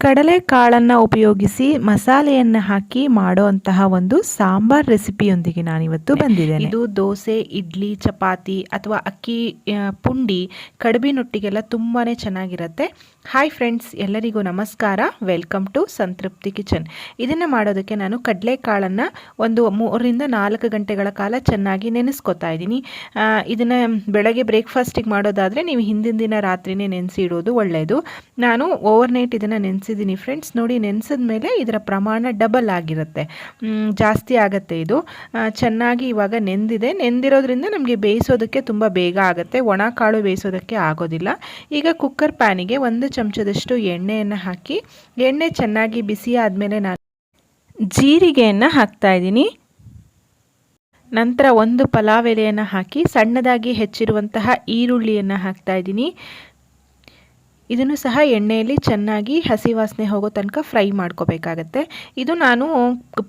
ಕಡಲೆಕಾಳನ್ನು ಉಪಯೋಗಿಸಿ ಮಸಾಲೆಯನ್ನು ಹಾಕಿ ಮಾಡುವಂತಹ ಒಂದು ಸಾಂಬಾರ್ ರೆಸಿಪಿಯೊಂದಿಗೆ ನಾನಿವತ್ತು ಬಂದಿದ್ದೇನೆ. ಇದು ದೋಸೆ, ಇಡ್ಲಿ, ಚಪಾತಿ ಅಥವಾ ಅಕ್ಕಿ ಪುಂಡಿ ಕಡುಬಿನೊಟ್ಟಿಗೆಲ್ಲ ತುಂಬಾ ಚೆನ್ನಾಗಿರುತ್ತೆ. ಹಾಯ್ ಫ್ರೆಂಡ್ಸ್, ಎಲ್ಲರಿಗೂ ನಮಸ್ಕಾರ. ವೆಲ್ಕಮ್ ಟು ಸಂತೃಪ್ತಿ ಕಿಚನ್. ಇದನ್ನು ಮಾಡೋದಕ್ಕೆ ನಾನು ಕಡಲೆಕಾಳನ್ನು ಒಂದು 3 ರಿಂದ 4 ಗಂಟೆಗಳ ಕಾಲ ಚೆನ್ನಾಗಿ ನೆನೆಸ್ಕೊತಾ ಇದ್ದೀನಿ. ಇದನ್ನು ಬೆಳಗ್ಗೆ ಬ್ರೇಕ್ಫಾಸ್ಟಿಗೆ ಮಾಡೋದಾದರೆ ನೀವು ಹಿಂದಿನ ದಿನ ರಾತ್ರಿನೇ ನೆನೆಸಿ ಇಡೋದು ಒಳ್ಳೆಯದು. ನಾನು ಓವರ್ನೈಟ್ ಇದನ್ನು ನೆನೆಸಿದ್ದೀನಿ ಫ್ರೆಂಡ್ಸ್. ನೋಡಿ, ನೆನೆಸಿದ ಮೇಲೆ ಇದರ ಪ್ರಮಾಣ ಡಬಲ್ ಆಗಿರುತ್ತೆ, ಜಾಸ್ತಿ ಆಗುತ್ತೆ. ಇದು ಚೆನ್ನಾಗಿ ಇವಾಗ ನೆಂದಿರೋದ್ರಿಂದ ನಮಗೆ ಬೇಯಿಸೋದಕ್ಕೆ ತುಂಬ ಬೇಗ ಆಗುತ್ತೆ. ಒಣ ಕಾಳು ಬೇಯಿಸೋದಕ್ಕೆ ಆಗೋದಿಲ್ಲ. ಈಗ ಕುಕ್ಕರ್ ಪ್ಯಾನಿಗೆ 1 ಚಮಚದಷ್ಟು ಎಣ್ಣೆಯನ್ನು ಹಾಕಿ, ಎಣ್ಣೆ ಚೆನ್ನಾಗಿ ಬಿಸಿ ಆದಮೇಲೆ ನಾನು ಜೀರಿಗೆಯನ್ನು ಹಾಕ್ತಾ ಇದ್ದೀನಿ. ನಂತರ 1 ಪಲಾವ್ ಎಲೆಯನ್ನು ಹಾಕಿ ಸಣ್ಣದಾಗಿ ಹೆಚ್ಚಿರುವಂತಹ ಈರುಳ್ಳಿಯನ್ನು ಹಾಕ್ತಾ ಇದ್ದೀನಿ. ಇದನ್ನು ಸಹ ಎಣ್ಣೆಯಲ್ಲಿ ಚೆನ್ನಾಗಿ ಹಸಿ ವಾಸನೆ ಹೋಗೋ ತನಕ ಫ್ರೈ ಮಾಡ್ಕೋಬೇಕಾಗತ್ತೆ. ಇದು ನಾನು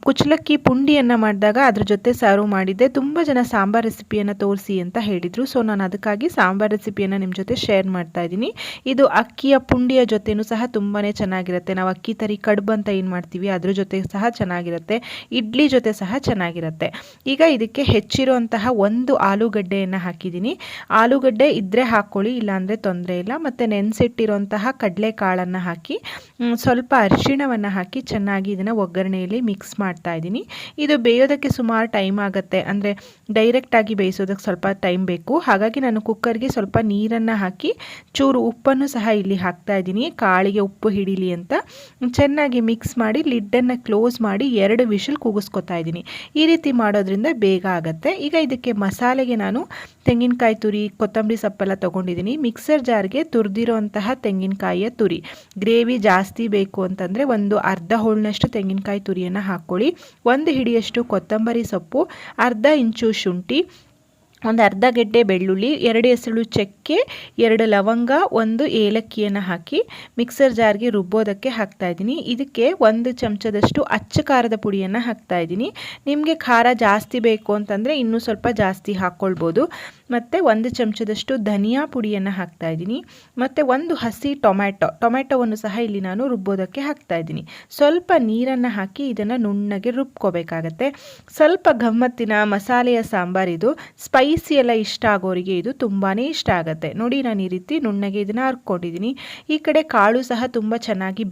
ಕುಚ್ಚಲಕ್ಕಿ ಪುಂಡಿಯನ್ನು ಮಾಡಿದಾಗ ಅದ್ರ ಜೊತೆ ಸರ್ವ್ ಮಾಡಿದ್ದೆ. ತುಂಬ ಜನ ಸಾಂಬಾರ್ ರೆಸಿಪಿಯನ್ನು ತೋರಿಸಿ ಅಂತ ಹೇಳಿದರು. ಸೊ ನಾನು ಅದಕ್ಕಾಗಿ ಸಾಂಬಾರ್ ರೆಸಿಪಿಯನ್ನು ನಿಮ್ಮ ಜೊತೆ ಶೇರ್ ಮಾಡ್ತಾ ಇದ್ದೀನಿ. ಇದು ಅಕ್ಕಿಯ ಪುಂಡಿಯ ಜೊತೆನೂ ಸಹ ತುಂಬಾ ಚೆನ್ನಾಗಿರುತ್ತೆ. ನಾವು ಅಕ್ಕಿ ತರಿ ಕಡುಬು ಅಂತ ಏನು ಮಾಡ್ತೀವಿ ಅದ್ರ ಜೊತೆ ಸಹ ಚೆನ್ನಾಗಿರುತ್ತೆ. ಇಡ್ಲಿ ಜೊತೆ ಸಹ ಚೆನ್ನಾಗಿರುತ್ತೆ. ಈಗ ಇದಕ್ಕೆ ಹೆಚ್ಚಿರುವಂತಹ 1 ಆಲೂಗಡ್ಡೆಯನ್ನು ಹಾಕಿದ್ದೀನಿ. ಆಲೂಗಡ್ಡೆ ಇದ್ದರೆ ಹಾಕ್ಕೊಳ್ಳಿ, ಇಲ್ಲಾಂದರೆ ತೊಂದರೆ ಇಲ್ಲ. ಮತ್ತು ನೆನೆಸಿಟ್ಟಿರುವಂತಹ ಕಡಲೆಕಾಳನ್ನು ಹಾಕಿ ಸ್ವಲ್ಪ ಅರಿಶಿಣವನ್ನು ಹಾಕಿ ಚೆನ್ನಾಗಿ ಇದನ್ನು ಒಗ್ಗರಣೆಯಲ್ಲಿ ಮಿಕ್ಸ್ ಮಾಡ್ತಾ ಇದ್ದೀನಿ. ಇದು ಬೇಯೋದಕ್ಕೆ ಸುಮಾರು ಟೈಮ್ ಆಗುತ್ತೆ, ಅಂದರೆ ಡೈರೆಕ್ಟಾಗಿ ಬೇಯಿಸೋದಕ್ಕೆ ಸ್ವಲ್ಪ ಟೈಮ್ ಬೇಕು. ಹಾಗಾಗಿ ನಾನು ಕುಕ್ಕರ್ಗೆ ಸ್ವಲ್ಪ ನೀರನ್ನು ಹಾಕಿ ಚೂರು ಉಪ್ಪನ್ನು ಸಹ ಇಲ್ಲಿ ಹಾಕ್ತಾ ಇದ್ದೀನಿ, ಕಾಳಿಗೆ ಉಪ್ಪು ಹಿಡೀಲಿ ಅಂತ. ಚೆನ್ನಾಗಿ ಮಿಕ್ಸ್ ಮಾಡಿ ಲಿಡ್ಡನ್ನು ಕ್ಲೋಸ್ ಮಾಡಿ 2 ವಿಷಲ್ ಕೂಗಿಸ್ಕೊತಾ ಇದ್ದೀನಿ. ಈ ರೀತಿ ಮಾಡೋದ್ರಿಂದ ಬೇಗ ಆಗುತ್ತೆ. ಈಗ ಇದಕ್ಕೆ ಮಸಾಲೆಗೆ ನಾನು ತೆಂಗಿನಕಾಯಿ ತುರಿ, ಕೊತ್ತಂಬರಿ ಸೊಪ್ಪೆಲ್ಲ ತೊಗೊಂಡಿದ್ದೀನಿ. ಮಿಕ್ಸರ್ ಜಾರ್ಗೆ ತುರಿದಿರೋಂತಹ ತೆಂಗಿನಕಾಯಿಯ ತುರಿ, ಗ್ರೇವಿ ಜಾಸ್ತಿ ಬೇಕು ಅಂತಂದರೆ ಒಂದು ಅರ್ಧ ಹೋಳಿನಷ್ಟು ತೆಂಗಿನಕಾಯಿ ತುರಿಯನ್ನು ಹಾಕ್ಕೊಳ್ಳಿ. 1 ಹಿಡಿಯಷ್ಟು ಕೊತ್ತಂಬರಿ ಸೊಪ್ಪು, ಅರ್ಧ ಇಂಚು ಶುಂಠಿ, ಒಂದು ಅರ್ಧ ಗೆಡ್ಡೆ ಬೆಳ್ಳುಳ್ಳಿ, 2 ಎಸಳು ಚಕ್ಕೆ, 2 ಲವಂಗ, 1 ಏಲಕ್ಕಿಯನ್ನು ಹಾಕಿ ಮಿಕ್ಸರ್ ಜಾರ್ಗೆ ರುಬ್ಬೋದಕ್ಕೆ ಹಾಕ್ತಾ ಇದ್ದೀನಿ. ಇದಕ್ಕೆ 1 ಚಮಚದಷ್ಟು ಅಚ್ಚ ಖಾರದ ಪುಡಿಯನ್ನು ಹಾಕ್ತಾ ಇದ್ದೀನಿ. ನಿಮಗೆ ಖಾರ ಜಾಸ್ತಿ ಬೇಕು ಅಂತಂದರೆ ಇನ್ನೂ ಸ್ವಲ್ಪ ಜಾಸ್ತಿ ಹಾಕ್ಕೊಳ್ಬೋದು. ಮತ್ತು 1 ಚಮಚದಷ್ಟು ಧನಿಯಾ ಪುಡಿಯನ್ನು ಹಾಕ್ತಾ ಇದ್ದೀನಿ. ಮತ್ತು 1 ಹಸಿ ಟೊಮೆಟೊವನ್ನು ಸಹ ಇಲ್ಲಿ ನಾನು ರುಬ್ಬೋದಕ್ಕೆ ಹಾಕ್ತಾ ಇದ್ದೀನಿ. ಸ್ವಲ್ಪ ನೀರನ್ನು ಹಾಕಿ ಇದನ್ನು ನುಣ್ಣಗೆ ರುಬ್ಕೋಬೇಕಾಗತ್ತೆ. ಸ್ವಲ್ಪ ಗಮ್ಮತ್ತಿನ ಮಸಾಲೆಯ ಸಾಂಬಾರಿದು. ಸ್ಪೈಸಿ ಎಲ್ಲ ಇಷ್ಟ ಆಗೋರಿಗೆ ಇದು ತುಂಬಾ ಇಷ್ಟ ಆಗುತ್ತೆ. ನೋಡಿ, ನಾನು ಈ ರೀತಿ ನುಣ್ಣಗೆ ಇದನ್ನು ಹರ್ಕೊಂಡಿದ್ದೀನಿ. ಈ ಕಡೆ ಕಾಳು ಸಹ ತುಂಬ ಚೆನ್ನಾಗಿ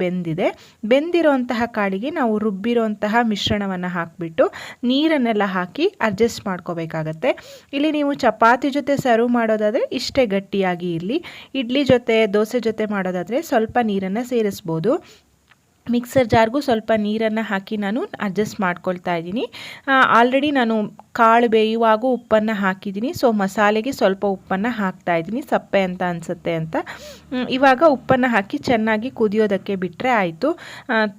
ಬೆಂದಿರೋಂತಹ ಕಾಳಿಗೆ ನಾವು ರುಬ್ಬಿರೋಂತಹ ಮಿಶ್ರಣವನ್ನು ಹಾಕಿಬಿಟ್ಟು ನೀರನ್ನೆಲ್ಲ ಹಾಕಿ ಅಡ್ಜಸ್ಟ್ ಮಾಡ್ಕೋಬೇಕಾಗತ್ತೆ. ಇಲ್ಲಿ ನೀವು ಚಪಾತಿ ಜೊತೆ ಸರ್ವ್ ಮಾಡೋದಾದರೆ ಇಷ್ಟೇ ಗಟ್ಟಿಯಾಗಿ ಇರಲಿ. ಇಡ್ಲಿ ಜೊತೆ, ದೋಸೆ ಜೊತೆ ಮಾಡೋದಾದರೆ ಸ್ವಲ್ಪ ನೀರನ್ನು ಸೇರಿಸ್ಬೋದು. ಮಿಕ್ಸರ್ ಜಾರ್ಗೂ ಸ್ವಲ್ಪ ನೀರನ್ನು ಹಾಕಿ ನಾನು ಅಡ್ಜಸ್ಟ್ ಮಾಡ್ಕೊಳ್ತಾ ಇದ್ದೀನಿ. ಆಲ್ರೆಡಿ ನಾನು ಕಾಳು ಬೇಯುವಾಗೂ ಉಪ್ಪನ್ನು ಹಾಕಿದ್ದೀನಿ. ಸೊ ಮಸಾಲೆಗೆ ಸ್ವಲ್ಪ ಉಪ್ಪನ್ನು ಹಾಕ್ತಾ ಇದ್ದೀನಿ, ಸಪ್ಪೆ ಅಂತ ಅನಿಸುತ್ತೆ ಅಂತ. ಇವಾಗ ಉಪ್ಪನ್ನು ಹಾಕಿ ಚೆನ್ನಾಗಿ ಕುದಿಯೋದಕ್ಕೆ ಬಿಟ್ಟರೆ ಆಯಿತು.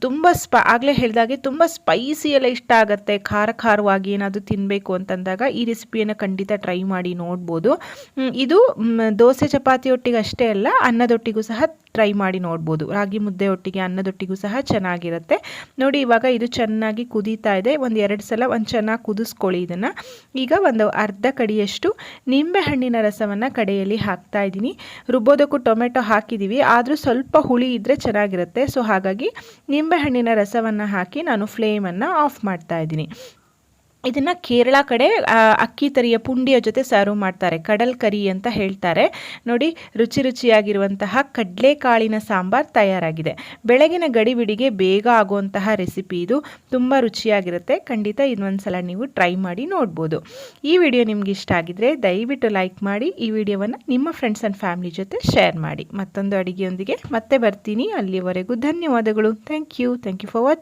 ತುಂಬ ಆಗಲೇ ಹೇಳಿದಾಗೆ ತುಂಬ ಸ್ಪೈಸಿ ಎಲ್ಲ ಇಷ್ಟ ಆಗುತ್ತೆ. ಖಾರವಾಗಿ ಏನಾದರೂ ತಿನ್ನಬೇಕು ಅಂತಂದಾಗ ಈ ರೆಸಿಪಿಯನ್ನು ಖಂಡಿತ ಟ್ರೈ ಮಾಡಿ ನೋಡ್ಬೋದು. ಇದು ದೋಸೆ ಚಪಾತಿ ಒಟ್ಟಿಗೆ ಅಷ್ಟೇ ಅಲ್ಲ, ಅನ್ನದೊಟ್ಟಿಗೂ ಸಹ ಟ್ರೈ ಮಾಡಿ ನೋಡ್ಬೋದು. ರಾಗಿ ಮುದ್ದೆ ಒಟ್ಟಿಗೆ, ಅನ್ನದೊಟ್ಟಿಗೂ ಸಹ ಚೆನ್ನಾಗಿರುತ್ತೆ. ನೋಡಿ, ಇವಾಗ ಇದು ಚೆನ್ನಾಗಿ ಕುದೀತಾ ಇದೆ. 1-2 ಸಲ ಚೆನ್ನಾಗಿ ಕುದಿಸ್ಕೊಳ್ಳಿ ಇದನ್ನು. ಈಗ ಒಂದು ಅರ್ಧ ಕಡಿಯಷ್ಟು ನಿಂಬೆ ಹಣ್ಣಿನ ರಸವನ್ನು ಕಡೆಯಲ್ಲಿ ಹಾಕ್ತಾ ಇದ್ದೀನಿ. ರುಬ್ಬೋದಕ್ಕೂ ಟೊಮೆಟೊ ಹಾಕಿದ್ದೀವಿ, ಆದರೂ ಸ್ವಲ್ಪ ಹುಳಿ ಇದ್ದರೆ ಚೆನ್ನಾಗಿರುತ್ತೆ. ಸೊ ಹಾಗಾಗಿ ನಿಂಬೆ ಹಣ್ಣಿನ ರಸವನ್ನು ಹಾಕಿ ನಾನು ಫ್ಲೇಮನ್ನು ಆಫ್ ಮಾಡ್ತಾ ಇದ್ದೀನಿ. ಇದನ್ನು ಕೇರಳ ಕಡೆ ಅಕ್ಕಿ ತರಿಯ ಪುಂಡಿಯ ಜೊತೆ ಸರ್ವ್ ಮಾಡ್ತಾರೆ, ಕಡಲ್ ಕರಿ ಅಂತ ಹೇಳ್ತಾರೆ. ನೋಡಿ, ರುಚಿಯಾಗಿರುವಂತಹ ಕಡಲೆಕಾಳಿನ ಸಾಂಬಾರ್ ತಯಾರಾಗಿದೆ. ಬೆಳಗಿನ ಗಡಿಬಿಡಿಗೆ ಬೇಗ ಆಗುವಂತಹ ರೆಸಿಪಿ ಇದು. ತುಂಬ ರುಚಿಯಾಗಿರುತ್ತೆ. ಖಂಡಿತ ಇನ್ನೊಂದು ಸಲ ನೀವು ಟ್ರೈ ಮಾಡಿ ನೋಡ್ಬೋದು. ಈ ವಿಡಿಯೋ ನಿಮ್ಗೆ ಇಷ್ಟ ಆಗಿದ್ರೆ ದಯವಿಟ್ಟು ಲೈಕ್ ಮಾಡಿ. ಈ ವಿಡಿಯೋವನ್ನು ನಿಮ್ಮ ಫ್ರೆಂಡ್ಸ್ ಆ್ಯಂಡ್ ಫ್ಯಾಮಿಲಿ ಜೊತೆ ಶೇರ್ ಮಾಡಿ. ಮತ್ತೊಂದು ಅಡುಗೆಯೊಂದಿಗೆ ಮತ್ತೆ ಬರ್ತೀನಿ. ಅಲ್ಲಿವರೆಗೂ ಧನ್ಯವಾದಗಳು. Thank you for watching.